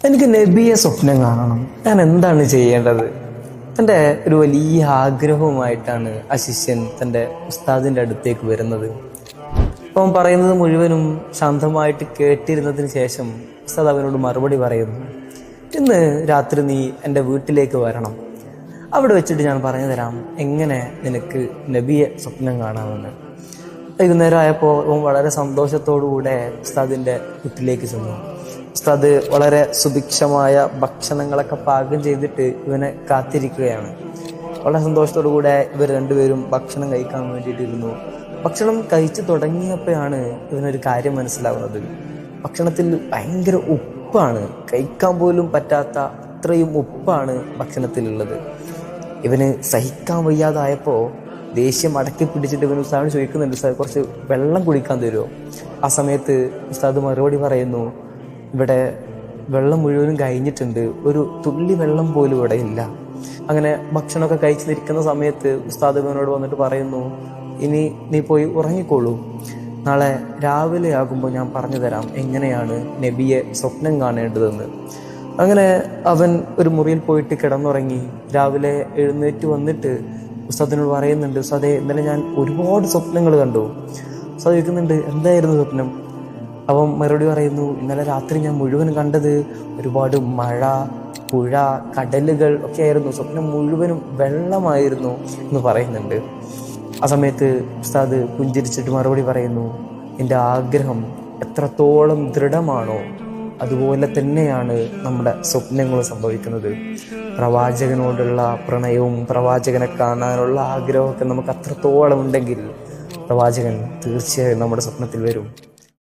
എനിക്ക് നബിയെ സ്വപ്നം കാണണം. ഞാൻ എന്താണ് ചെയ്യേണ്ടത്? തൻ്റെ ഒരു വലിയ ആഗ്രഹവുമായിട്ടാണ് ആ ശിഷ്യൻ തൻ്റെ ഉസ്താദിൻ്റെ അടുത്തേക്ക് വരുന്നത്. അപ്പം പറയുന്നത് മുഴുവനും ശാന്തമായിട്ട് കേട്ടിരുന്നതിന് ശേഷം ഉസ്താദ് അവനോട് മറുപടി പറയുന്നു, ഇന്ന് രാത്രി നീ എൻ്റെ വീട്ടിലേക്ക് വരണം. അവിടെ വെച്ചിട്ട് ഞാൻ പറഞ്ഞു തരാം എങ്ങനെ നിനക്ക് നബിയെ സ്വപ്നം കാണാമെന്ന്. വൈകുന്നേരം ആയപ്പോൾ അവൻ വളരെ സന്തോഷത്തോടുകൂടെ ഉസ്താദിൻ്റെ വീട്ടിലേക്ക് ചെന്നു. ഉസ്താദ് വളരെ സുഭിക്ഷമായ ഭക്ഷണങ്ങളൊക്കെ പാകം ചെയ്തിട്ട് ഇവനെ കാത്തിരിക്കുകയാണ്. വളരെ സന്തോഷത്തോടു കൂടെ ഇവർ രണ്ടുപേരും ഭക്ഷണം കഴിക്കാൻ വേണ്ടിയിട്ടിരുന്നു. ഭക്ഷണം കഴിച്ചു തുടങ്ങിയപ്പോഴാണ് ഇവനൊരു കാര്യം മനസ്സിലാവുന്നത്. ഭക്ഷണത്തിൽ ഭയങ്കര ഉപ്പാണ്, കഴിക്കാൻ പോലും പറ്റാത്ത അത്രയും ഉപ്പാണ് ഭക്ഷണത്തിലുള്ളത്. ഇവന് സഹിക്കാൻ വയ്യാതായപ്പോൾ ദേഷ്യം അടക്കി പിടിച്ചിട്ട് ഇവന് ഉസ്താദിനോട് ചോദിക്കുന്നുണ്ട്, ഉസ്താദ് കുറച്ച് വെള്ളം കുടിക്കാൻ തരുമോ? ആ സമയത്ത് ഉസ്താദ് മറുപടി പറയുന്നു, ഇവിടെ വെള്ളം മുഴുവനും കഴിഞ്ഞിട്ടുണ്ട്, ഒരു തുള്ളി വെള്ളം പോലും ഇവിടെ ഇല്ല. അങ്ങനെ ഭക്ഷണമൊക്കെ കഴിച്ചു നിൽക്കുന്ന സമയത്ത് ഉസ്താദ് ഇവനോട് വന്നിട്ട് പറയുന്നു, ഇനി നീ പോയി ഉറങ്ങിക്കോളൂ, നാളെ രാവിലെ ആകുമ്പോൾ ഞാൻ പറഞ്ഞു തരാം എങ്ങനെയാണ് നബിയെ സ്വപ്നം കാണേണ്ടതെന്ന്. അങ്ങനെ അവൻ ഒരു മുറിയിൽ പോയിട്ട് കിടന്നുറങ്ങി. രാവിലെ എഴുന്നേറ്റ് വന്നിട്ട് ഉസ്താദിനോട് പറയുന്നുണ്ട്, ഉസ്താദേ ഇന്നലെ ഞാൻ ഒരുപാട് സ്വപ്നങ്ങൾ കണ്ടു. ഉസ്താദ് ചോദിക്കുന്നുണ്ട്, എന്തായിരുന്നു സ്വപ്നം? അവൻ മറുപടി പറയുന്നു, ഇന്നലെ രാത്രി ഞാൻ മുഴുവൻ കണ്ടത് ഒരുപാട് മഴ, പുഴ, കടലുകൾ ഒക്കെ ആയിരുന്നു. സ്വപ്നം മുഴുവനും വെള്ളമായിരുന്നു എന്ന് പറയുന്നുണ്ട്. ആ സമയത്ത് ഉസ്താദ് പുഞ്ചിരിച്ചിട്ട് മറുപടി പറയുന്നു, എൻ്റെ ആഗ്രഹം എത്രത്തോളം ദൃഢമാണോ അതുപോലെ തന്നെയാണ് നമ്മുടെ സ്വപ്നങ്ങളും സംഭവിക്കുന്നത്. പ്രവാചകനോടുള്ള പ്രണയവും പ്രവാചകനെ കാണാനുള്ള ആഗ്രഹമൊക്കെ നമുക്ക് അത്രത്തോളം ഉണ്ടെങ്കിൽ പ്രവാചകൻ തീർച്ചയായും നമ്മുടെ സ്വപ്നത്തിൽ വരും.